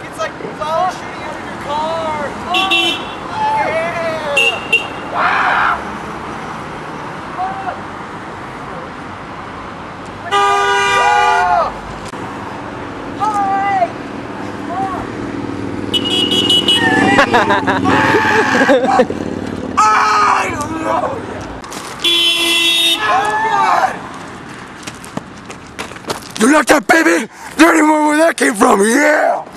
It's like flower shooting out of your car. I don't know. Oh God! You like that, baby? There anywhere where that came from? Yeah.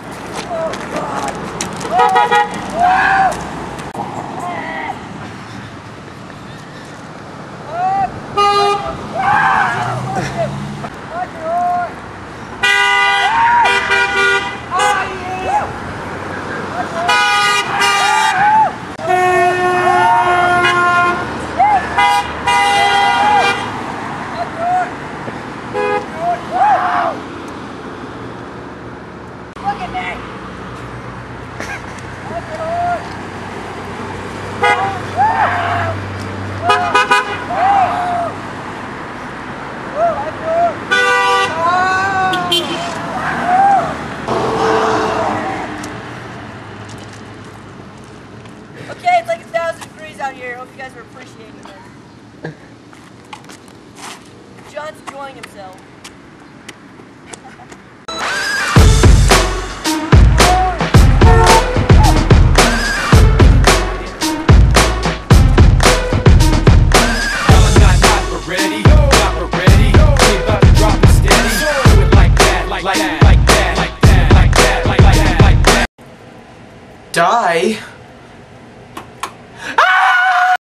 Look at me! Okay, it's like 1,000 degrees out here. Hope you guys are appreciating this. John's enjoying himself. Die?